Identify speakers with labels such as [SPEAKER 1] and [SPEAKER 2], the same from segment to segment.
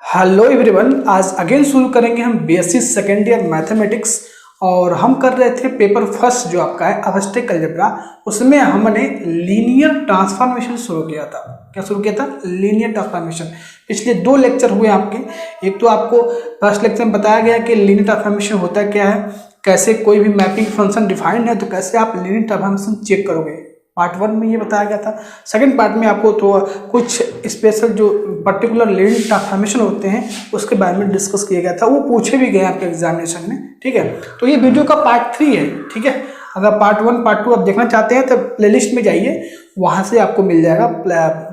[SPEAKER 1] Hello everyone, आज again शुरू करेंगे हम बीएससी सेकेंड ईयर मैथमेटिक्स। और हम कर रहे थे पेपर फर्स्ट जो आपका है अबस्ट्रैक्ट अलजेब्रा। उसमें हमने लीनियर ट्रांसफॉर्मेशन शुरू किया था। क्या शुरू किया था? Linear transformation. पिछले 2 लेक्चर हुए आपके। एक तो आपको फर्स्ट लेक्चर में बताया गया कि लीनियर ट्रांसफॉर्मेशन होता क्या है, कैसे कोई भी मैपिंग फंक्शन डिफाइंड है तो कैसे आप लीनियर ट्रांसफॉर्मेशन चेक करोगे। पार्ट 1 में ये बताया गया था। सेकंड पार्ट में आपको तो कुछ स्पेशल जो पर्टिकुलर लीनियर ट्रांसफॉर्मेशन होते हैं उसके बारे में डिस्कस किया गया था, वो पूछे भी गए आपके एग्जामिनेशन में। ठीक है, तो ये वीडियो का पार्ट 3 है। ठीक है, अगर पार्ट 1 पार्ट 2 आप देखना चाहते हैं तो प्लेलिस्ट में जाइए, वहां से आपको मिल जाएगा।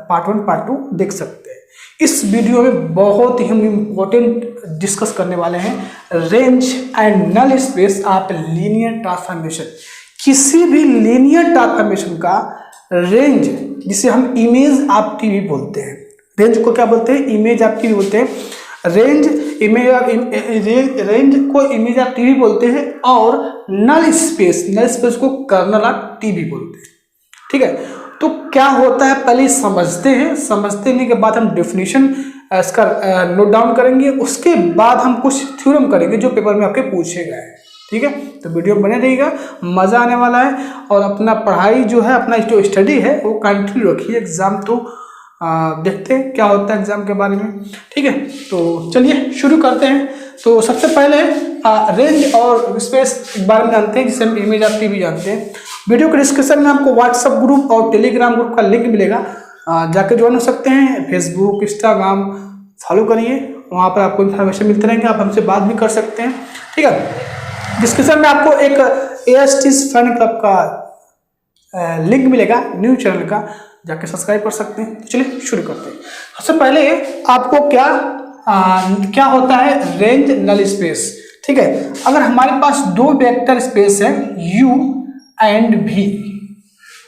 [SPEAKER 1] पार्ट 1 पार्ट 2 देख सकते हैं। इस वीडियो में बहुत ही हम इम्पोर्टेंट डिस्कस करने वाले हैं range and null space of linear transformation. किसी भी लीनियर ट्रांसफॉर्मेशन का रेंज, जिसे हम इमेज ऑफ टी भी बोलते हैं। रेंज को क्या बोलते हैं? इमेज ऑफ टी भी बोलते हैं। रेंज को इमेज ऑफ टी भी बोलते हैं। और नल स्पेस को कर्नल ऑफ टी भी बोलते हैं। ठीक है, तो क्या होता है पहले समझते हैं। समझने के बाद हम डेफिनेशन इसका नोट डाउन करेंगे। उसके बाद हम कुछ थ्योरम करेंगे जो पेपर में आपके पूछे गए हैं। ठीक है, तो वीडियो बने रहिएगा, मजा आने वाला है। और अपना पढ़ाई जो है, अपना जो स्टडी है वो कंटिन्यू रखिए। एग्जाम तो देखते हैं क्या होता है एग्जाम के बारे में। ठीक है, तो चलिए शुरू करते हैं। तो सबसे पहले रेंज और स्पेस के बारे में जानते हैं, जिसे हम इमेज ऑफ टी भी जानते हैं। वीडियो के डिस्क्रिप्शन में आपको व्हाट्सएप ग्रुप और टेलीग्राम ग्रुप का लिंक मिलेगा, जाके ज्वाइन हो सकते हैं। फेसबुक इंस्टाग्राम फॉलो करिए, वहाँ पर आपको इन्फॉर्मेशन मिलते रहेंगे। आप हमसे बात भी कर सकते हैं। ठीक है, डिस्क्रिप्शन में आपको एक AST फैन क्लब का लिंक मिलेगा, न्यू चैनल का, जाके सब्सक्राइब कर सकते हैं। तो चलिए शुरू करते हैं। सबसे पहले आपको क्या होता है रेंज नल स्पेस। ठीक है, अगर हमारे पास 2 वेक्टर स्पेस है U एंड V,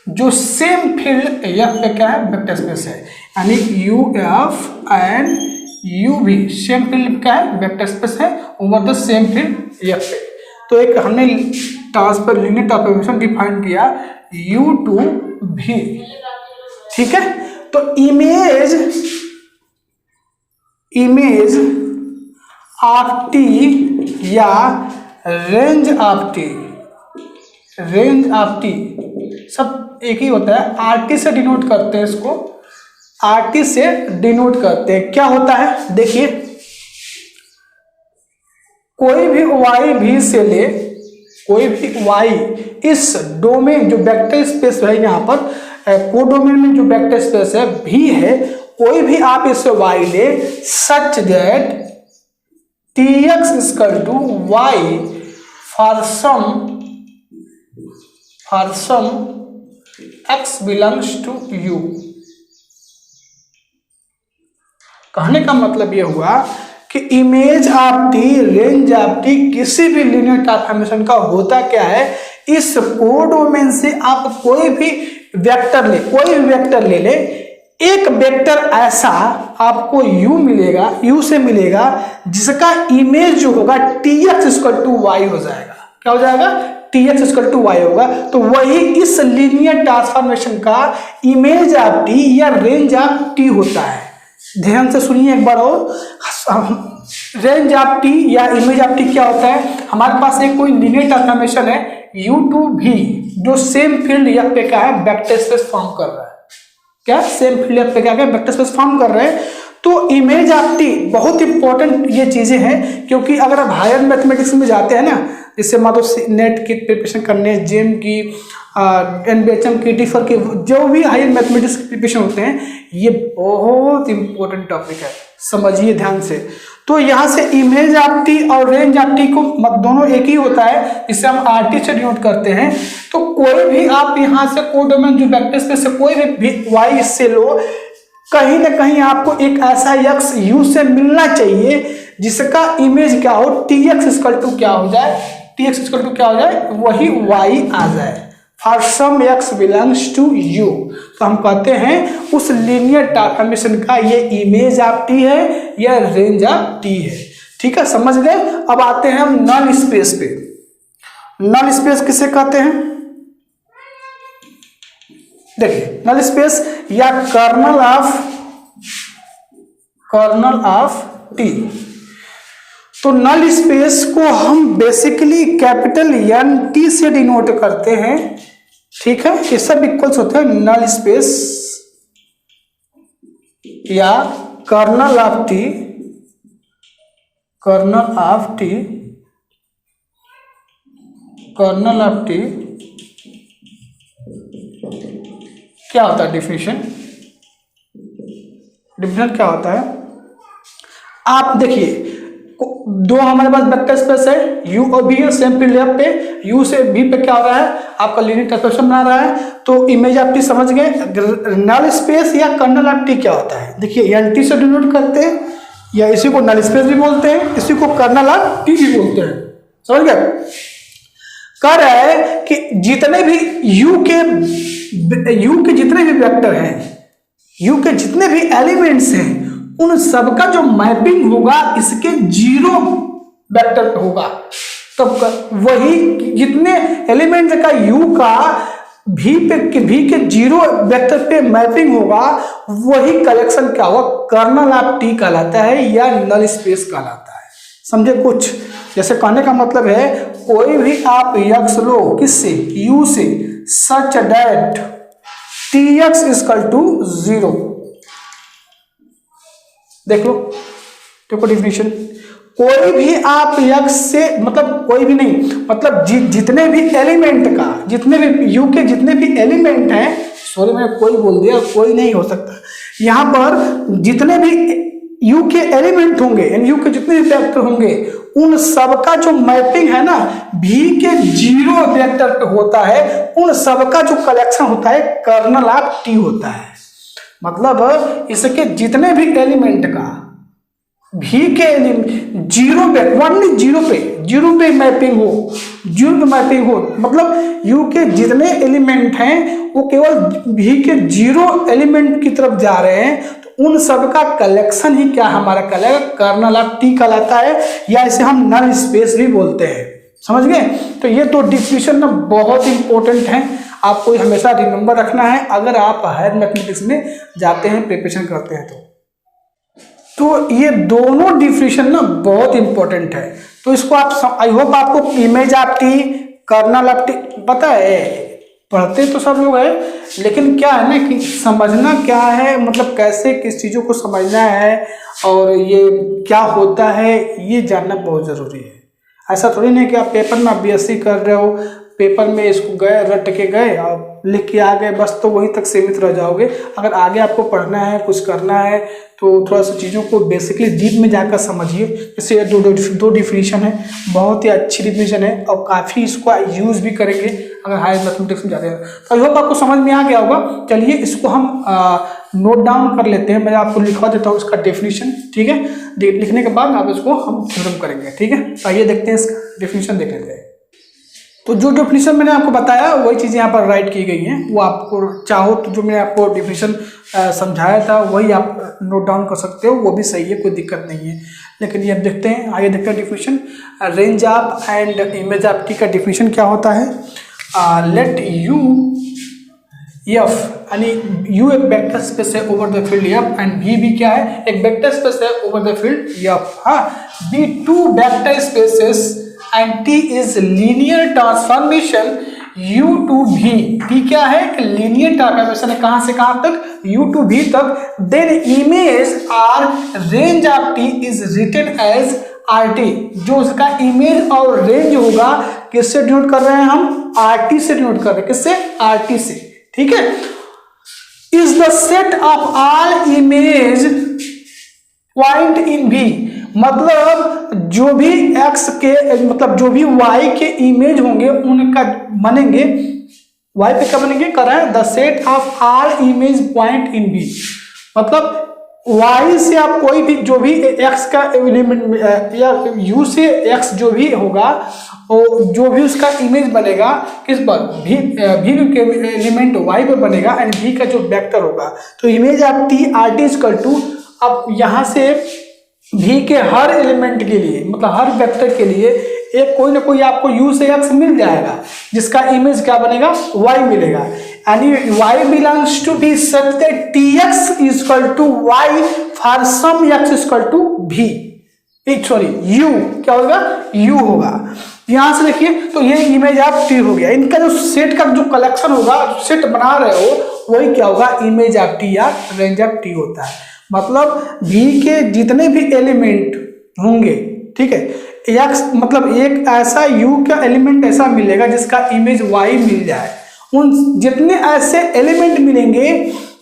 [SPEAKER 1] जो सेम फील्ड F पे क्या है? वेक्टर स्पेस है, यानी UF and UV same field क्या है? वेक्टर स्पेस है over the same field F पे। तो एक हमने लीनियर ट्रांसफॉर्मेशन डिफाइन किया U to V। ठीक है, तो इमेज ऑफ टी या रेंज ऑफ टी सब एक ही होता है। RT से डिनोट करते हैं इसको, RT से डिनोट करते हैं। क्या होता है देखिए, कोई भी y से ले, कोई भी y इस डोमेन जो वेक्टर स्पेस है, यहाँ पर कोडोमेन में जो वेक्टर स्पेस है V है, कोई भी आप इस y ले such that Tx equal to y for some x belongs to u। कहने का मतलब यह हुआ कि image of T, range of T किसी भी लीनियर ट्रांसफॉर्मेशन का होता क्या है, इस कोडोमेन से आप कोई भी वेक्टर ले ले, एक वेक्टर ऐसा आपको U मिलेगा, U से मिलेगा, जिसका इमेज जो होगा Tx इक्वल टू y हो जाएगा। क्या हो जाएगा? Tx इक्वल टू y होगा। तो वही इस लीनियर ट्रांसफॉर्मेशन का इमेज ऑफ टी या रेंज ऑफ टी होता है। ध्यान से सुनिए एक बार और। रेंज ऑफ टी या इमेज ऑफ टी क्या होता है? हमारे पास एक कोई लीनियर ट्रांसफॉर्मेशन है U to V, जो सेम फील्ड F पे क्या है? वेक्टर स्पेस फॉर्म कर रहा है। क्या सेम फील्ड F पे क्या है? वेक्टर स्पेस फॉर्म कर रहे हैं। तो इमेज ऑफ टी बहुत इंपॉर्टेंट ये चीजें हैं, क्योंकि अगर आप हायर मैथमेटिक्स में जाते हैं ना, जैसे मान लो नेट की प्रिपरेशन करने, जेम की, एनबीएचएम की, टीफर की, जो भी हायर मैथमेटिक्स की प्रिपरेशन होते हैं, ये बहुत इंपॉर्टेंट टॉपिक है, समझिए ध्यान से। तो यहाँ से इमेज ऑफ टी और रेंज ऑफ टी को दोनों एक ही होता है, इसे हम RT से डिनोट करते हैं। तो कोई भी आप यहाँ से कोडोमेन जो वेक्टर स्पेस से कोई भी y इससे लो, कहीं ना कहीं आपको एक ऐसा x U से मिलना चाहिए जिसका इमेज क्या हो? Tx इक्वल टू क्या हो जाए? Tx इक्वल टू क्या हो जाए? वही y आ जाए। For some x belongs to U, तो हम कहते हैं उस लीनियर ट्रांसफॉर्मेशन का ये इमेज ऑफ टी है या रेंज ऑफ टी है। ठीक है, समझ गए। अब आते हैं हम नल स्पेस पे। नल स्पेस किसे कहते हैं? देखिए, नल स्पेस या कर्नल ऑफ टी। तो नल स्पेस को हम बेसिकली कैपिटल एन टी से डिनोट करते हैं, ठीक है। ये सब इक्वल्स होते हैं नल स्पेस या kernel of T, kernel of T, kernel of T क्या होता है डिफिनेशन, डिफिनेशन क्या होता है। आप देखिए दो हमारे पास वेक्टर स्पेस है, u और v है, सेम फील्ड लेफ्ट पे u से v पे क्या हो रहा है, आपका लीनियर ट्रांसफॉर्मेशन बना रहा है। तो इमेज ऑफ टी समझ गए। नल स्पेस या कर्नल ऑफ टी क्या होता है, देखिए एन टी से डिनोट करते हैं, या इसी को नल स्पेस भी बोलते हैं, इसी को कर्नल ऑफ टी भी बोलते हैं, समझ गए। कह रहा है कि जितने भी u के जितने भी वेक्टर हैं, u के जितने भी एलिमेंट्स हैं, उन सबका जो मैपिंग होगा इसके जीरो वेक्टर पे होगा। तो वही जितने एलिमेंट का u का v के जीरो वेक्टर पे मैपिंग होगा, वही कलेक्शन क्या होगा, कर्नल ऑफ टी कहलाता है या नल स्पेस कहलाता है। समझे कुछ, जैसे कहने का मतलब है कोई भी आप यक्स लो किससे, u से, such that tx equal to 0। देख लो, देखो डिफिनेशन, कोई भी आप यक्स से, मतलब कोई भी नहीं, मतलब जितने भी एलिमेंट का, जितने भी u के जितने भी एलिमेंट हैं, सॉरी मैंने कोई बोल दिया, कोई नहीं हो सकता, यहाँ पर जितने भी u के एलिमेंट होंगे, यानी u के जितने भी वेक्टर होंगे, उन सबका जो मैपिंग है ना v के जीरो वेक्टर पे होता है, उन सबका जो कलेक्शन होता है कर्नल ऑफ टी होता है। मतलब इसके जितने भी एलिमेंट का v के एलिमेंट जीरो पे मैपिंग हो, जीरो पे मैपिंग हो, मतलब u के जितने एलिमेंट हैं वो केवल v के जीरो एलिमेंट की तरफ जा रहे हैं, तो उन सब का कलेक्शन ही क्या हमारा कहलाएगा, कर्नल ऑफ टी कहलाता है, या इसे हम नल स्पेस भी बोलते हैं। समझ गए। तो ये तो डिफिनेशन ना बहुत इंपॉर्टेंट है, आपको हमेशा रिमेंबर रखना है अगर आप हायर मैथमेटिक्स में जाते हैं, प्रिपरेशन करते हैं तो ये दोनों डिफिनेशन ना बहुत इंपॉर्टेंट है। तो इसको आप, आई होप आपको image of T, kernel of T पता है, पढ़ते तो सब लोग है, लेकिन क्या है ना कि समझना क्या है, मतलब कैसे किस चीज़ों को समझना है और ये क्या होता है, ये जानना बहुत ज़रूरी है। ऐसा थोड़ी नहीं कि आप पेपर में बीएससी कर रहे हो, पेपर में इसको गए रट के गए और लिख के आ गए, बस तो वहीं तक सीमित रह जाओगे। अगर आगे आपको पढ़ना है, कुछ करना है, तो थोड़ा सा चीज़ों को बेसिकली डीप में जाकर समझिए। जैसे दो डिफिनीशन है, बहुत ही अच्छी डिफिनीशन है और काफ़ी इसको यूज़ भी करेंगे अगर हायर मैथमेटिक्स में जाते हैं। तो आई होप आपको समझ में आ गया होगा। चलिए इसको हम नोट डाउन कर लेते हैं, मैं आपको लिखवा देता हूँ इसका डेफिनेशन, ठीक है। लिखने के बाद आप इसको हम थ्योरम करेंगे, ठीक है। तो आइए देखते हैं इसका डेफिनेशन, देख लेते हैं। तो जो डेफिनेशन मैंने आपको बताया वही चीज़ें यहाँ पर राइट की गई हैं, वो आपको चाहो तो जो मैंने आपको डेफिनेशन समझाया था वही आप नोट डाउन कर सकते हो, वो भी सही है, कोई दिक्कत नहीं है। लेकिन ये देखते हैं, आइए देखते हैं definition. Range of and image of T का डेफिनेशन क्या होता है। लेट यू एफ, यानी यू एक वेक्टर स्पेस है over the field F, and V भी क्या है, एक वेक्टर स्पेस है ओवर द फील्ड एफ। हाँ, be two vector spaces and T is linear transformation U to V। T क्या है कि linear transformation है, कहाँ से कहाँ तक, U to V तक। Then image or range of T is written as RT। जो उसका इमेज और रेंज होगा किससे डिनोट कर रहे हैं हम, RT से डिनोट कर रहे हैं, किससे, RT से, ठीक है। Is the set of all image point in V, मतलब जो भी x के, मतलब जो भी y के इमेज होंगे उनका बनेंगे, y पे क्या बनेंगे, कर रहा है the set of all image point in V। मतलब y से आप कोई भी जो भी x का एलिमेंट या u से x जो भी होगा, जो भी उसका इमेज बनेगा किस पर, v के एलिमेंट y पर बनेगा, एंड v का जो वेक्टर होगा। तो image of t RT equal to, अब यहाँ से v के हर एलिमेंट के लिए, मतलब हर वेक्टर के लिए एक कोई ना कोई आपको u से x मिल जाएगा, जिसका इमेज क्या बनेगा, y मिलेगा। यानी y belongs to v such that tx equal to y for some x equal to V, sorry U, क्या होगा, यू होगा। यहां से देखिए तो ये इमेज ऑफ टी हो गया। इनका जो सेट का जो कलेक्शन होगा, जो सेट बना रहे हो वही क्या होगा, इमेज ऑफ टी या रेंज ऑफ टी होता है। मतलब भी के जितने भी एलिमेंट होंगे, ठीक है, एक्स मतलब एक ऐसा यू का एलिमेंट ऐसा मिलेगा जिसका इमेज वाई मिल जाए। उन जितने ऐसे एलिमेंट मिलेंगे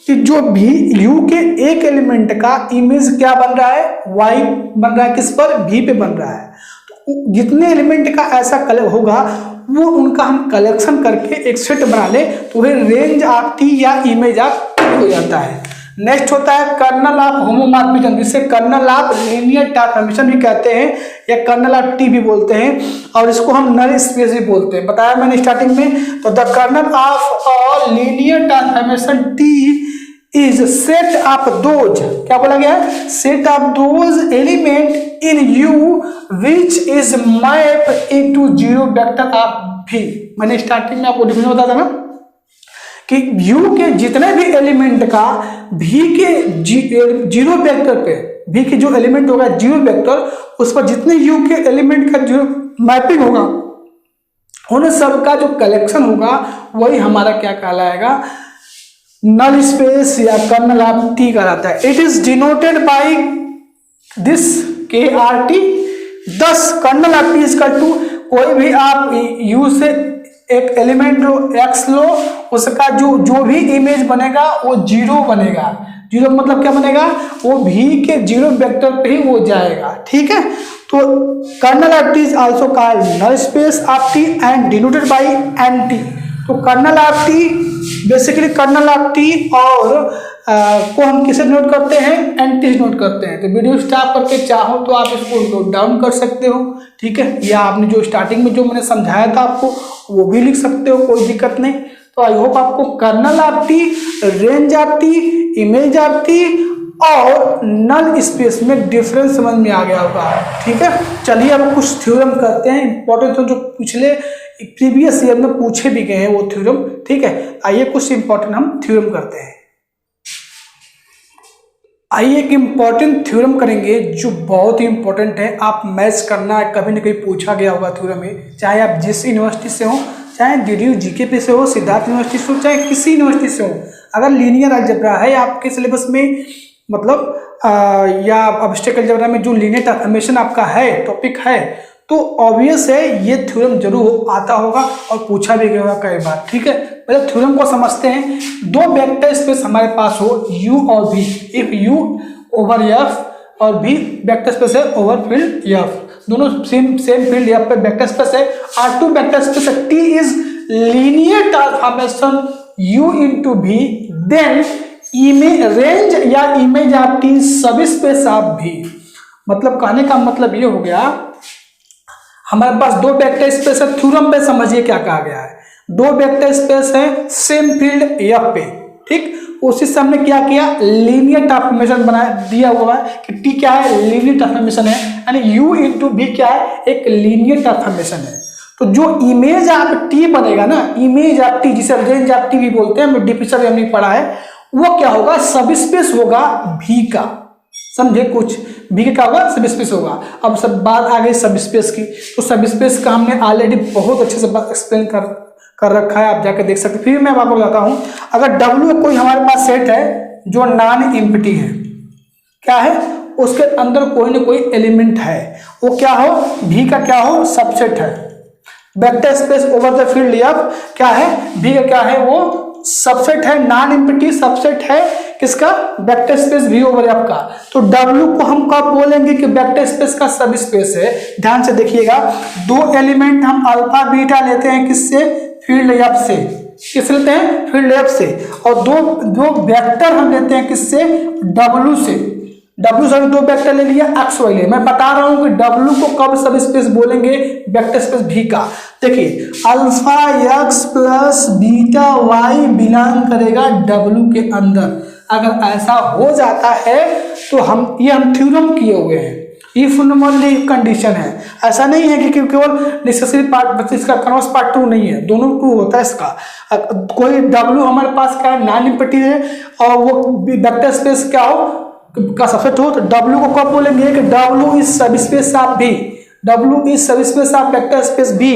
[SPEAKER 1] कि जो भी यू के एक एलिमेंट का इमेज क्या बन रहा है, वाई बन रहा है, किस पर, भी पे बन रहा है। तो जितने एलिमेंट का ऐसा कलेक्ट होगा वो उनका हम कलेक्शन करके एक सेट बना ले तो वह रेंज ऑफ टी या इमेज ऑफ टी हो जाता है। नेक्स्ट होता है कर्नल ऑफ होमोमॉर्फिज्म, जिसे कर्नल ऑफ लीनियर ट्रांसफॉर्मेशन भी कहते हैं या कर्नल ऑफ टी भी बोलते हैं, और इसको हम नल स्पेस भी बोलते हैं, बताया मैंने स्टार्टिंग में। तो the kernel of a linear transformation T is set of those, क्या बोला गया है, set of those element in U which is map into zero vector of V. मैंने स्टार्टिंग में आपको डिफिनेशन बताया था ना कि यू के जितने भी एलिमेंट का भी के जीरो वेक्टर पे, भी के जो एलिमेंट होगा जीरो वेक्टर, उस पर जितने यू के एलिमेंट का जो मैपिंग होगा उन सब का जो कलेक्शन होगा वही हमारा क्या कहलाएगा, नल स्पेस या कर्नल ऑफ टी कहलाता है। It is denoted by this KRT। 10 kernel of T equal to, कोई भी आप यू से एक एलिमेंट लो, एक्स लो, उसका जो भी इमेज बनेगा वो जीरो बनेगा। जीरो मतलब क्या बनेगा, वो भी के जीरो वेक्टर पे ही वो जाएगा, ठीक है। तो kernel of T is also called null space of T and denoted by NT. तो kernel of T basically kernel of T और को हम किसे नोट करते हैं, एंटी नोट करते हैं। तो वीडियो स्टॉप करके चाहो तो आप इसको नोट डाउन कर सकते हो, ठीक है, या आपने जो स्टार्टिंग में जो मैंने समझाया था आपको वो भी लिख सकते हो, कोई दिक्कत नहीं। तो आई होप आपको kernel of T, range of T, image of T और नल स्पेस में डिफरेंस समझ में आ गया होगा, ठीक है। चलिए अब कुछ थ्योरम करते हैं इंपॉर्टेंट, जो पिछले प्रीवियस ईयर में पूछे भी गए हैं वो थ्योरम, ठीक है। आइए कुछ इंपॉर्टेंट हम थ्योरम करते हैं। आइए एक इंपॉर्टेंट थ्योरम करेंगे जो बहुत ही इंपॉर्टेंट है, आप मैच करना है, कभी ना कहीं पूछा गया होगा थ्योरम में, चाहे आप जिस यूनिवर्सिटी से हो, चाहे DDU GK पे से हो, सिद्धार्थ यूनिवर्सिटी से हो, चाहे किसी यूनिवर्सिटी से हो। अगर लीनियर अलजेब्रा है आपके सिलेबस में, मतलब या ऑब्जेक्ट अलजेब्रा में जो लीनियर ट्रांसफॉर्मेशन आपका है, टॉपिक है, तो ऑब्वियस है ये थ्योरम जरूर आता होगा और पूछा भी गया होगा कई बार, ठीक है। पहले थ्योरम को समझते हैं। दो वेक्टर स्पेस हमारे पास हो u और v, if u over f और v वेक्टर स्पेस है ओवर फील्ड f, दोनों सेम फील्ड f पे वेक्टर स्पेस है, R2 वेक्टर स्पेस है, T is linear transformation u into v, then range या image of T sub space of v। मतलब कहने का मतलब ये हो गया हमारे पास दो वेक्टर स्पेस है, थ्योरम पे समझिए क्या कहा गया है, दो वेक्टर स्पेस है सेम फील्ड F पे, ठीक। उसी से हमने क्या किया, लीनियर ट्रांसफॉर्मेशन बनाया, दिया हुआ है कि T क्या है, लीनियर ट्रांसफॉर्मेशन है, यानी U इंटू V क्या है, एक लीनियर ट्रांसफॉर्मेशन है। तो जो इमेज ऑफ T बनेगा ना, इमेज ऑफ T जिसे रेंज ऑफ T भी बोलते हैं, डिफिनेशन हमने पढ़ा है, वो क्या होगा, सब स्पेस होगा V का, समझे कुछ, भी क्या होगा, सब स्पेस होगा। अब सब बात आ गई सब स्पेस की, तो सब स्पेस का हमने ऑलरेडी बहुत अच्छे से एक्सप्लेन कर रखा है, आप जाकर देख सकते हैं। फिर मैं आपको बताता हूं, अगर W कोई हमारे पास सेट है जो नॉन एम्प्टी है, क्या है, उसके अंदर कोई ना कोई एलिमेंट है, वो क्या हो, भी का क्या हो, सबसेट है। Vector space over the field F क्या है, भी का क्या है, वो सबसेट है, नॉन एम्प्टी सबसेट है किसका, vector space V over F का। तो W को हम कब बोलेंगे कि वेक्टर स्पेस का सब स्पेस है, ध्यान से देखिएगा। दो एलिमेंट हम अल्फा बीटा लेते हैं किससे, फील्ड F से, किस लेते हैं, फील्ड F से, और दो वेक्टर हम लेते हैं किससे, W से। W से दो वेक्टर ले लिया, एक्स वाई ले, मैं बता रहा हूं कि W को कब सब स्पेस बोलेंगे, वेक्टर स्पेस V का। देखिए alpha x plus beta y belong करेगा W के अंदर। अगर ऐसा हो जाता है तो हम थ्योरम किए हुए हैं, इफ ओनली कंडीशन है, ऐसा नहीं है कि केवल नेसेसरी पार्ट, इसका कन्वर्स पार्ट 2 नहीं है, दोनों 2 होता है इसका। कोई W हमारे पास क्या है, नॉन एम्प्टी है, और वो वेक्टर स्पेस क्या हो, का सबसेट हो तो W को कब बोलेंगे कि W इज सब space of V, W is सब space of vector space V।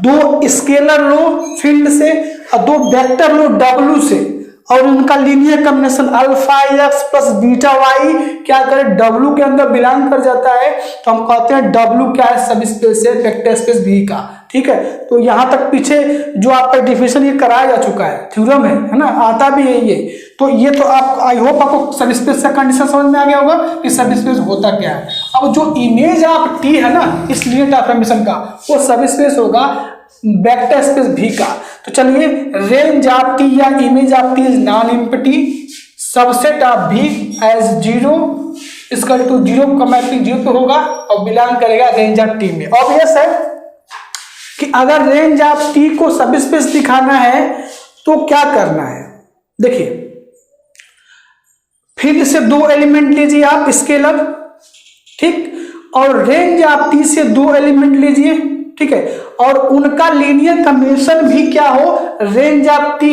[SPEAKER 1] दो स्केलर लो फील्ड से और दो वेक्टर लो W से और उनका linear combination alpha x plus beta y क्या करे W के अंदर बिलोंग कर जाता है, तो हम कहते हैं W क्या है, सब स्पेस है वेक्टर स्पेस V का। ठीक है, तो यहां तक पीछे जो आपका डिफिनेशन ये कराया जा चुका है, थ्योरम है ना, आता भी है ये। तो ये तो आप आई होप आपको सब स्पेस का कंडीशन समझ में आ गया होगा कि सब स्पेस होता क्या है। अब जो इमेज ऑफ T है ना इस लीनियर ट्रांसफॉर्मेशन का, वो सब स्पेस होगा वेक्टर स्पेस V का। तो चलिए, रेंज ऑफ T या image of T is non empty subset of V as 0 equal to 0 0 पे होगा और बिलोंग करेगा रेंज ऑफ T में। ऑब्वियस है कि अगर रेंज ऑफ T को सब स्पेस दिखाना है तो क्या करना है, देखिए फील्ड से दो एलिमेंट लीजिए आप स्केलर, ठीक, और रेंज ऑफ T से दो एलिमेंट लीजिए, ठीक है, और उनका लीनियर कॉम्बिनेशन भी क्या हो, रेंज ऑफ T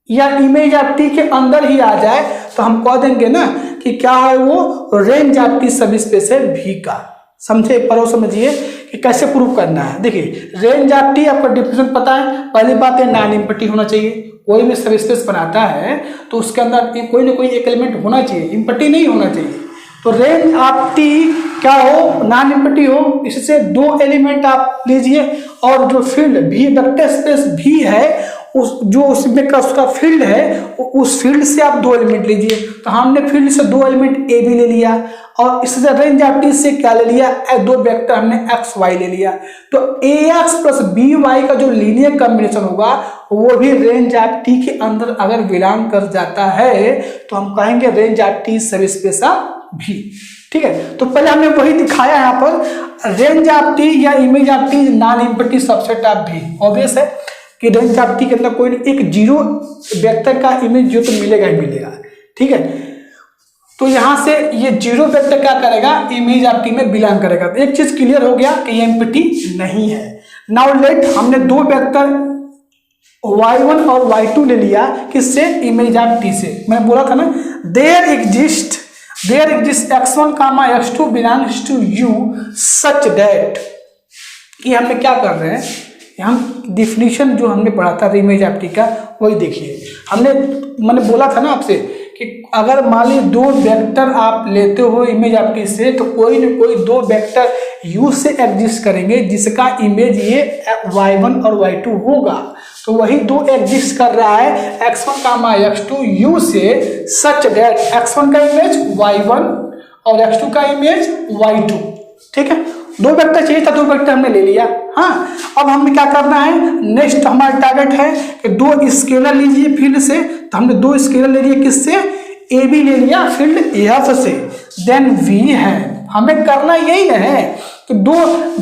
[SPEAKER 1] या इमेज ऑफ T के अंदर ही आ जाए, तो हम कह देंगे ना कि क्या है वो range of T sub space है V का। समझे, पर समझिए कि कैसे प्रूव करना है। देखिए रेंज ऑफ T आपका डिफिनेशन पता है, पहली बात है नॉन एम्प्टी होना चाहिए। कोई भी सब स्पेस बनाता है तो उसके अंदर कोई ना कोई एक एलिमेंट होना चाहिए, एम्प्टी नहीं होना चाहिए। तो रेंज ऑफ T क्या हो, नॉन एम्प्टी हो, इससे दो एलिमेंट आप लीजिए और जो field V vector space V है उस जो उसमें का उसका फील्ड है उस फील्ड से आप दो एलिमेंट लीजिए। तो हमने फील्ड से दो एलिमेंट ए बी ले लिया और इससे रेंज ऑफ T से क्या ले लिया, दो वेक्टर हमने एक्स वाई ले लिया। तो ए एक्स प्लस बी वाई का जो लीनियर कॉम्बिनेशन होगा वो भी रेंज ऑफ T के अंदर अगर बिलोंग कर जाता है तो हम कहेंगे range of T sub space of V। ठीक है, तो पहले हमने वही दिखाया यहाँ पर, रेंज ऑफ T या image of T non empty subset of V। Obvious है कि रेंज ऑफ T के अंदर कोई एक जीरो वेक्टर का इमेज जो तो मिलेगा ही मिलेगा। ठीक है, तो यहां से ये जीरो वेक्टर क्या करेगा, इमेज ऑफ T में बिलोंग करेगा। तो एक चीज क्लियर हो गया कि ये एम्प्टी नहीं है। नाउ लेट हमने दो वेक्टर y1 और y2 ले लिया किससे, इमेज ऑफ T से। मैं बोला था ना there exist x1 comma x2 belongs to U such that, कि हमने क्या कर रहे हैं, हम डिफिनीशन जो हमने पढ़ा था इमेज ऑफ T का वही देखिए। मैंने बोला था ना आपसे कि अगर मान ली दो वेक्टर आप लेते हो इमेज ऑफ T से तो कोई न कोई दो वेक्टर U से एग्जिस्ट करेंगे जिसका इमेज ये y1 और y2 होगा। तो वही दो एग्जिस्ट कर रहा है x1 कामा x2 U से सच दैट x1 का इमेज y1 और x2 का इमेज y2। ठीक है, दो वेक्टर चाहिए था, दो वेक्टर हमने ले लिया। हाँ, अब हमें क्या करना है, नेक्स्ट हमारा टारगेट है कि दो स्केलर लीजिए फील्ड से। तो हमने दो स्केलर ले लिए किससे, ए बी ले लिया फील्ड एफ से, देन V है। हमें करना यही है कि दो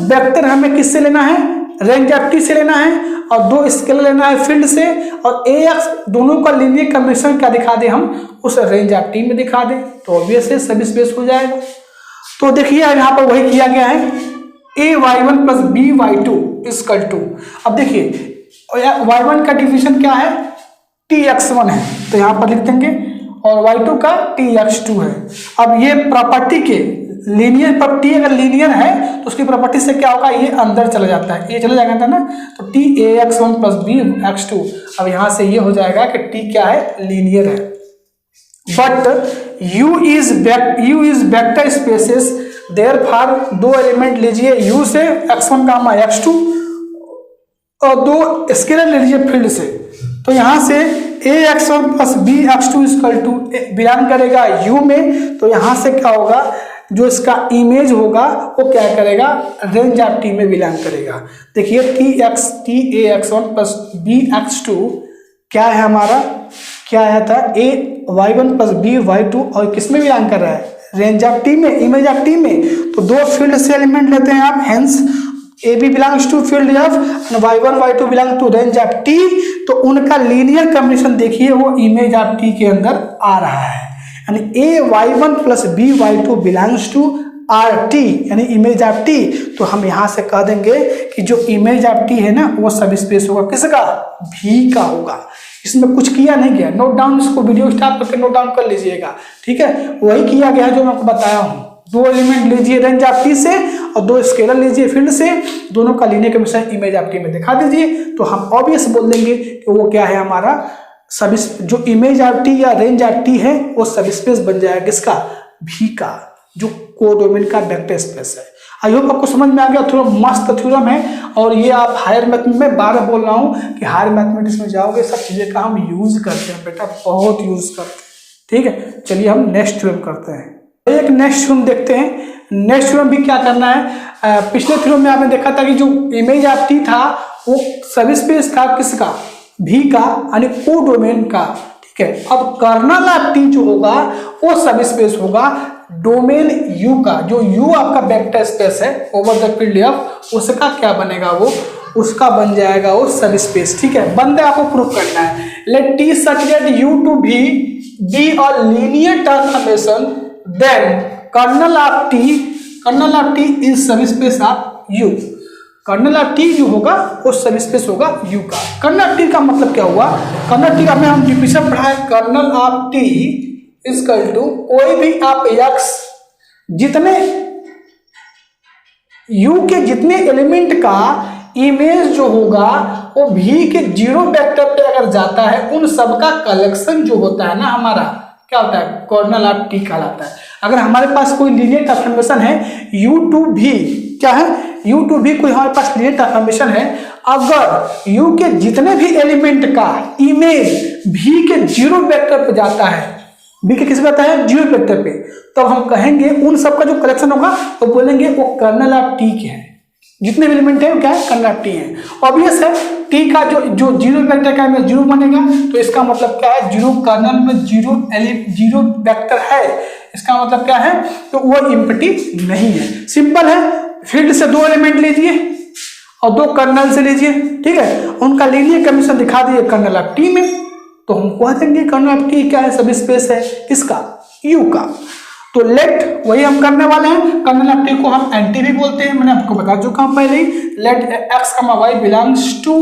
[SPEAKER 1] वेक्टर हमें किससे लेना है, रेंज ऑफ T से लेना है और दो स्केलर लेना है फील्ड से, और ए एक्स दोनों का लीनियर कॉम्बिनेशन क्या दिखा दे, हम उस रेंज ऑफ T में दिखा दे, तो ऑब्वियस है सब स्पेस हो जाएगा। तो देखिए यहाँ पर वही किया गया है, a y1 plus b y2 equal to, अब देखिए y1 का डिफिनेशन क्या है, tx1 है, तो यहाँ पर लिख देंगे, और y2 का tx2 है। अब ये प्रॉपर्टी के लीनियर प्रॉपर्टी अगर लीनियर है तो उसकी प्रॉपर्टी से क्या होगा, ये अंदर चला जाता है, ये चला जाएगा ना, तो tax1 प्लस bx2। अब यहाँ से ये हो जाएगा कि t क्या है, लीनियर है। But U is vector spaces, therefore दो एलिमेंट लीजिए U से x1 कामा x2 और दो स्केलर ले लीजिए फील्ड से। तो यहाँ से ax1 plus bx2 equal to belong करेगा U में। तो यहाँ से क्या होगा, जो इसका इमेज होगा वो क्या करेगा, रेंज ऑफ T में बिलोंग करेगा। देखिए tax1 प्लस bx2 क्या है हमारा, क्या आया था, y1 प्लस by2 और किस में बिलोंग कर रहा है, रेंज ऑफ T में, इमेज ऑफ T में। तो दो फील्ड से एलिमेंट लेते हैं आप, hence AB belongs to field of y1 y2 belong to range of T। तो उनका लीनियर कॉम्बिनेशन देखिए वो इमेज ऑफ T के अंदर आ रहा है, यानी ay1 plus by2 belongs to RT यानी इमेज ऑफ T। तो हम यहाँ से कह देंगे कि जो इमेज ऑफ T है ना वो सब स्पेस होगा किसका, V का होगा। इसमें कुछ किया नहीं गया, नोट डाउन, इसको वीडियो स्टॉप करके नोट डाउन कर लीजिएगा, ठीक है। वही किया गया है जो मैं आपको बताया हूँ। 2 एलिमेंट लीजिए रेंज ऑफ टी से और 2 स्केलर लीजिए फील्ड से, दोनों का linear combination image of T में दिखा दीजिए, तो हम ऑब्वियस बोल देंगे कि वो क्या है हमारा सब, जो इमेज ऑफ टी या रेंज ऑफ टी है वो सब स्पेस बन जाएगा किसका, भी का, जो कोडोमेन का वेक्टर स्पेस है। आई होप आपको समझ में आ गया। थोड़ा मस्त थ्योरम है और ये आप हायर मैथमेटिक्स में बार बोल रहा हूँ कि हायर मैथमेटिक्स में जाओगे सब चीजें का हम यूज करते हैं बेटा, बहुत यूज करते हैं, ठीक है। चलिए हम नेक्स्ट थ्योरम करते हैं, एक नेक्स्ट थ्योरम देखते हैं। नेक्स्ट थ्योरम भी क्या करना है, पिछले थ्योरम में आपने देखा था कि जो इमेज ऑफ टी था वो सब स्पेस था किसका, भी का, यानी कोडोमेन का, ठीक है। अब कर्नल ऑफ टी जो होगा वो सब स्पेस होगा डोमेन यू का, जो यू आपका वेक्टर स्पेस है ओवर द फील्ड एफ, उसका क्या बनेगा, वो उसका बन जाएगा वो सब स्पेस, ठीक है। बंदे आपको प्रूफ करना है, let T such that U to be a linear transformation then kernel of T is सब space of U. Kernel of T जो होगा वो सब स्पेस होगा यू का। कर्नल ऑफ टी का मतलब क्या हुआ, कर्नल टी का में हम डिफिनेशन पढ़ा है, kernel of T equal to कोई भी आप एक्स जितने यू के जितने एलिमेंट का इमेज जो होगा वो भी के जीरो वेक्टर पे अगर जाता है उन सब का कलेक्शन जो होता है ना हमारा क्या होता है, कर्नल ऑफ टी कहलाता है। अगर हमारे पास कोई लीनियर ट्रांसफॉर्मेशन है यू टू भी, क्या है, यू टू भी कोई हमारे पास लीनियर ट्रांसफॉर्मेशन है, अगर यू के जितने भी एलिमेंट का इमेज भी के जीरो वेक्टर पे जाता है, बी के किस पे आता है, जीरो वेक्टर पे, तो हम कहेंगे उन सब का जो कलेक्शन होगा तो बोलेंगे वो कर्नल ऑफ टी के हैं। जितने भी एलिमेंट है वो क्या है, कर्नल ऑफ टी है। ऑब्वियस है टी का जो जीरो वेक्टर का है जीरो बनेगा, तो इसका मतलब क्या है, जीरो कर्नल में जीरो वेक्टर है, इसका मतलब क्या है, तो वो एम्प्टी नहीं है। सिंपल है, फील्ड से 2 एलिमेंट लीजिए और 2 कर्नल से लीजिए, ठीक है, उनका लीनियर कॉम्बिनेशन दिखा दिए कर्नल ऑफ टी में, तो हम कह देंगे कर्नल ऑफ टी क्या है, सब स्पेस है किसका, यू का। तो लेट वही हम करने वाले हैं, कर्नल ऑफ टी को हम एंटी भी बोलते हैं, मैंने आपको बता चुका हूं पहले ही। Let X comma Y belongs to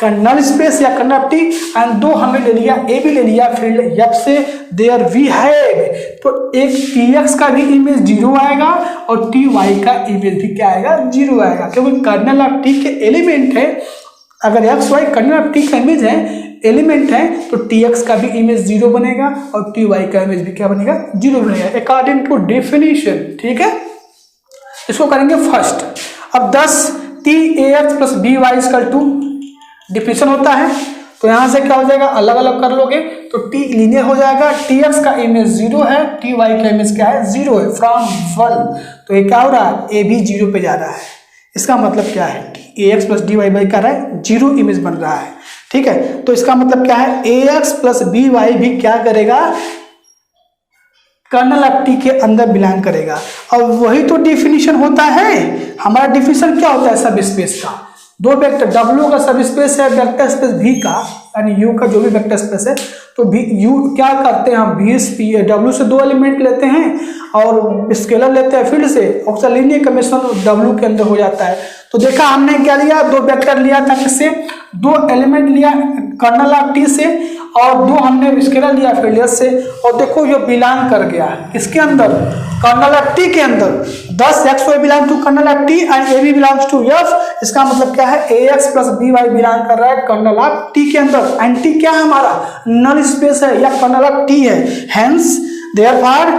[SPEAKER 1] kernel space या कर्नल ऑफ टी एंड 2 हमने ले लिया, ए भी ले लिया फील्ड एफ से, देयर वी हैव, तो एक टी एक्स का भी इमेज 0 आएगा और टी वाई का इमेज भी क्या आएगा, 0 आएगा, क्योंकि कर्नल ऑफ टी के एलिमेंट है, अगर X Y kernel of T का इमेज है, एलिमेंट है, तो टी एक्स का भी इमेज 0 बनेगा और टी वाई का इमेज भी क्या बनेगा, 0 बनेगा, अकॉर्डिंग टू डेफिनेशन, ठीक है। इसको करेंगे फर्स्ट। अब 10 T A x plus B Y equal to definition होता है, तो यहां से क्या हो जाएगा, अलग अलग कर लोगे तो टी लीनियर हो जाएगा, टी एक्स का इमेज 0 है, टी वाई का इमेज क्या है, 0 है फ्रॉम 1, तो ये क्या हो रहा है, ए भी 0 पे जा रहा है, इसका मतलब क्या है, a x plus d y बाई कर रहा है 0 इमेज बन रहा है, ठीक है। तो इसका मतलब क्या है, a x plus B Y भी क्या करेगा, कर्नल ऑफ टी के अंदर बिलोंग करेगा, और वही तो डिफिनीशन होता है। हमारा डिफिनीशन क्या होता है, सब स्पेस का, 2 वेक्टर डब्ल्यू का सब स्पेस है, वेक्टर स्पेस भी का, यानी यू का जो भी वेक्टर स्पेस है, तो भी यू क्या करते हैं हम, भी डब्ल्यू से 2 एलिमेंट लेते हैं और स्केलर लेते हैं फील्ड से, और लीनियर कॉम्बिनेशन डब्ल्यू के अंदर हो जाता है। तो देखा हमने क्या लिया, 2 वेक्टर लिया था किससे, 2 एलिमेंट लिया कर्नल ऑफ टी से और 2 हमने स्केलर लिया फील्ड से, और देखो ये बिलोंग कर गया किसके अंदर, कर्नल ऑफ टी के अंदर। 10 x y belong to kernel of T and a b belongs to F, इसका मतलब क्या है, a x plus B y belong कर रहा है कर्नल ऑफ टी के अंदर, एंड टी क्या है हमारा, नल स्पेस है या कर्नल ऑफ टी है, hence therefore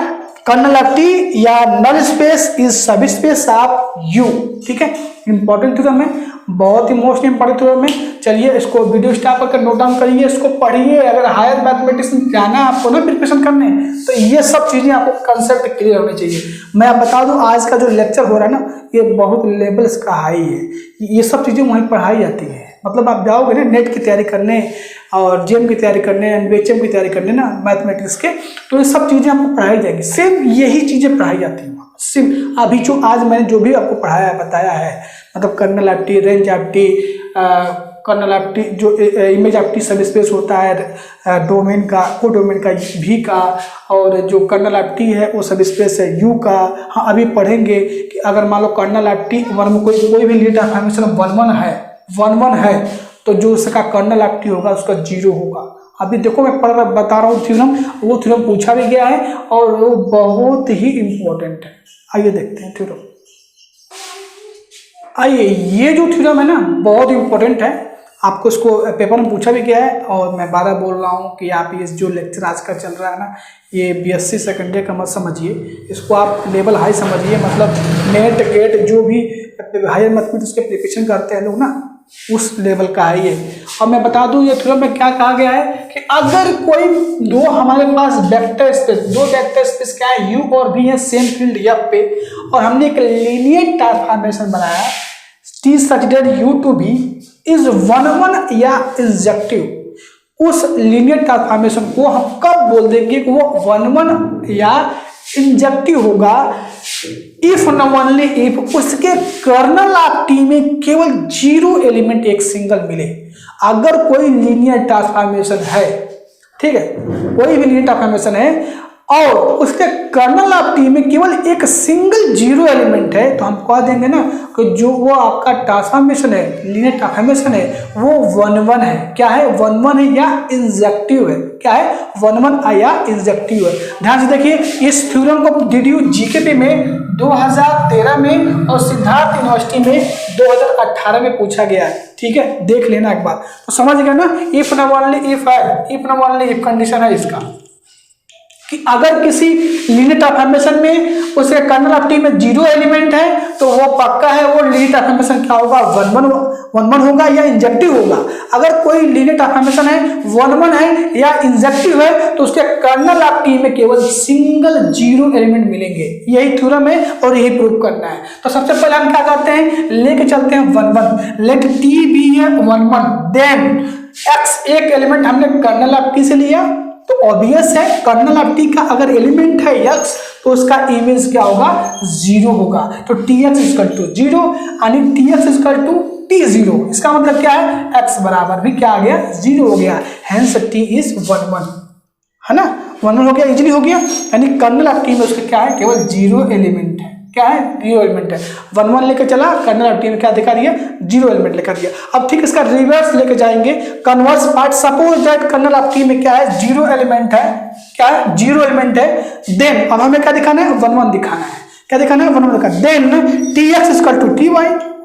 [SPEAKER 1] kernel of T या नल स्पेस इज सब स्पेस ऑफ यू, ठीक है। इंपॉर्टेंट थ्योरम है, बहुत ही मोस्ट इंपॉर्टेंट थ्योरम है। चलिए इसको वीडियो स्टॉप करके नोट डाउन करिए, इसको पढ़िए, अगर हायर मैथमेटिक्स में जाना है आपको ना प्रिपरेशन करने, तो ये सब चीजें आपको कंसेप्ट क्लियर होने चाहिए। मैं आप बता दूं आज का जो लेक्चर हो रहा है ना, ये बहुत लेवल्स का हाई है, ये सब चीजें वहीं पढ़ाई जाती है। मतलब आप जाओगे ना नेट की तैयारी करने और जेम की तैयारी करने, एनबीएचएम की तैयारी करने ना मैथमेटिक्स के, तो ये सब चीजें आपको पढ़ाई जाएगी, सेम यही चीजें पढ़ाई जाती हैं सिर्फ। अभी जो आज मैंने जो भी आपको पढ़ाया है बताया है, मतलब kernel of T, range of T, kernel of T जो image of T sub space होता है, डोमेन का, को डोमेन का भी का, और जो कर्नल ऑफ टी है वो सब स्पेस है यू का। हाँ अभी पढ़ेंगे कि अगर मान लो कर्नल ऑफ टी वन में कोई भी लीनियर ट्रांसफॉर्मेशन 1 1 है तो जो उसका कर्नल ऑफ टी होगा उसका 0 होगा। अभी देखो मैं बता रहा हूँ थ्योरम, वो थ्योरम पूछा भी गया है और वो बहुत ही इंपॉर्टेंट है। आइए देखते हैं थ्योरम। आइए, ये जो थ्योरम है ना बहुत इंपॉर्टेंट है, आपको इसको पेपर में पूछा भी गया है और मैं 12 बोल रहा हूँ कि आप ये जो लेक्चर आज का चल रहा है ना, ये BSc सेकेंड ईयर का मत समझिए, इसको आप लेवल हाई समझिए। मतलब नेट गेट जो भी हायर मैथमेटिक्स के प्रिपरेशन करते हैं लोग ना, उस लेवल का है ये। और मैं बता दूं ये थ्योरम में क्या कहा गया है कि अगर कोई दो हमारे पास वेक्टर स्पेस, दो वेक्टर स्पेस क्या है, u और v है सेम फील्ड F पे, और हमने एक लीनियर ट्रांसफॉर्मेशन बनाया T such that u to v is 1 या इंजेक्टिव, उस लीनियर ट्रांसफॉर्मेशन को हम कब बोल देंगे कि वो 1 या इंजेक्टिव होगा? इफ न ओनली इफ उसके कर्नल ऑफ टी में केवल 0 एलिमेंट एक सिंगल मिले। अगर कोई लीनियर ट्रांसफॉर्मेशन है, ठीक है, कोई भी लीनियर ट्रांसफॉर्मेशन है और उसके कर्नल ऑफ टी में केवल एक सिंगल 0 एलिमेंट है, तो हम कह देंगे ना कि जो वो आपका ट्रांसफॉर्मेशन है, लीनियर ट्रांसफॉर्मेशन है, वो 1-1 है। क्या है? 1-1 है या इंजेक्टिव है। क्या है? 1-1 या इंजेक्टिव है। ध्यान से देखिए, इस थ्योरम को DDU GKP में 2013 में और सिद्धार्थ यूनिवर्सिटी में 2018 में पूछा गया है। ठीक है, देख लेना एक बार तो समझ गया ना। इफ न ओनली इफ है, इफ न ओनली इफ कंडीशन है इसका कि अगर किसी लीनियर ट्रांसफॉर्मेशन में उसके कर्नल ऑफ टी में 0 एलिमेंट है तो वो पक्का है, वो लीनियर ट्रांसफॉर्मेशन क्या होगा? 1-1 होगा या इंजेक्टिव होगा। अगर कोई लीनियर ट्रांसफॉर्मेशन है 1-1 है या इंजेक्टिव है तो उसके कर्नल ऑफ टी में केवल सिंगल 0 एलिमेंट मिलेंगे। यही थ्योरम है और यही प्रूव करना है। तो सबसे पहले हम क्या करते हैं, लेके चलते हैं 1-1, लेट टी बी है 1-1, देन x एक एलिमेंट हमने कर्नल ऑफ टी से लिया, तो ऑब्वियस है कर्नल ऑफ टी का अगर एलिमेंट है x तो उसका इमेज क्या होगा? 0 होगा। तो tx इक्वल टू 0 यानी tx इक्वल टू t0। इसका मतलब क्या है? x बराबर भी क्या आ गया? 0 हो गया। हेंस t इज 1-1, है ना, 1-1 हो गया, इजीली हो गया। यानी कर्नल ऑफ टी में उसका क्या है? केवल 0 एलिमेंट है। क्या है? 0 एलिमेंट है। 1-1 लेकर चला, कर्नल ऑफ टी में क्या दिखा दिया? 0 एलिमेंट लेकर दिया। अब ठीक इसका रिवर्स लेके जाएंगे, converse part. Suppose that kernel of T में क्या है? 0 एलिमेंट है। क्या है? 0 एलिमेंट है। देन अब हमें क्या दिखाना है? 1-1 दिखाना है। क्या दिखाना है? 1-1 दिखाना। Then tx equal to ty,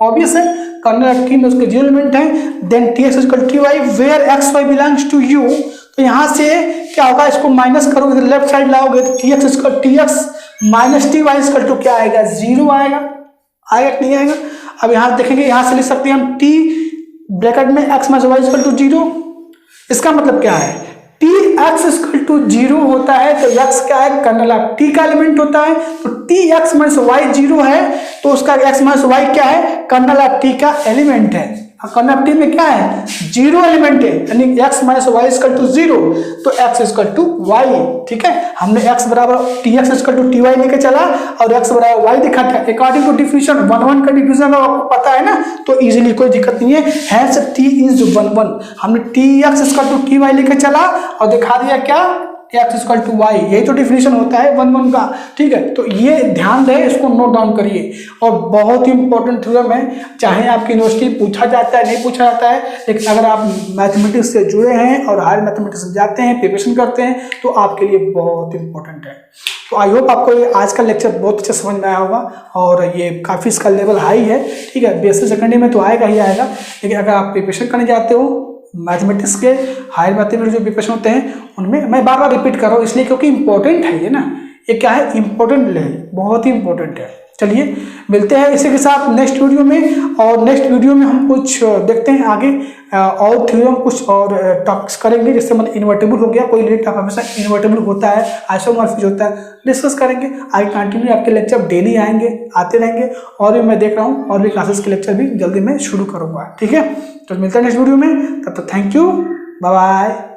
[SPEAKER 1] obvious है कर्नल ऑफ टी में उसके 0 एलिमेंट है। Then tx equal to ty where xy belongs to u। तो यहां से क्या होगा? इसको माइनस करोगे तो लेफ्ट साइड लाओगे तो tx minus T Y equal to क्या आएगा? 0 आएगा। आएगा कि नहीं आएगा? अब यहां देखेंगे, यहां से लिख सकते हैं हम t ब्रैकेट में x minus Y equal to 0। इसका मतलब क्या है? tx इक्वल टू 0 होता है तो x क्या है? कर्नल ऑफ t का एलिमेंट होता है। तो tx माइनस वाई 0 है तो उसका x माइनस वाई क्या है? कर्नल ऑफ t का एलिमेंट है। कर्नल ऑफ टी में क्या है? 0 एलिमेंट है, यानी x minus Y equal to 0, तो x इक्वल टू वाई। ठीक है, हमने x बराबर tx इक्वल टू ty लेके चला और x बराबर y दिखा था। अकॉर्डिंग टू डिफिनेशन 1-1 का डिफिनेशन आपको पता है ना, तो इजीली कोई दिक्कत नहीं है। हैंस t इज 1-1, हमने tx इक्वल टू ty लेके चला और दिखा दिया क्या? x equal to Y. यही तो डिफिनेशन होता है 1-1 का। ठीक है, तो ये ध्यान रहे, इसको नोट डाउन करिए। और बहुत ही इंपॉर्टेंट थ्योरम है, चाहे आपकी यूनिवर्सिटी पूछा जाता है नहीं पूछा जाता है, लेकिन अगर आप मैथमेटिक्स से जुड़े हैं और हायर मैथमेटिक्स में जाते हैं, प्रिपरेशन करते हैं, तो आपके लिए बहुत इंपॉर्टेंट है। तो आई होप आपको ये आज का लेक्चर बहुत अच्छा समझ में आया होगा और ये काफ़ी इसका लेवल हाई है। ठीक है, BSc सेकेंड ईयर में तो आएगा ही आएगा, लेकिन अगर आप प्रिपरेशन करने जाते हो मैथमेटिक्स के, हायर मैथमेटिक्स जो प्रिपरेशन होते हैं उनमें, मैं बार बार रिपीट कर रहा हूँ इसलिए क्योंकि इंपॉर्टेंट है ये ना, ये क्या है? इंपॉर्टेंट है, बहुत ही इंपॉर्टेंट है। चलिए मिलते हैं इसी के साथ नेक्स्ट वीडियो में, और नेक्स्ट वीडियो में हम कुछ देखते हैं आगे और थ्योरम कुछ और टॉपिक्स करेंगे। जैसे मतलब इन्वर्टेबल हो गया, कोई लीनियर ट्रांसफॉर्मेशन इन्वर्टेबल होता है, आइसोमॉर्फिक होता है, डिस्कस करेंगे आगे। कंटिन्यू आपके लेक्चर डेली आएंगे, आते रहेंगे, और भी मैं देख रहा हूँ और भी क्लासेस के लेक्चर भी जल्दी मैं शुरू करूँगा। ठीक है, तो मिलते हैं नेक्स्ट वीडियो में, तब तक थैंक यू, बाय बाय।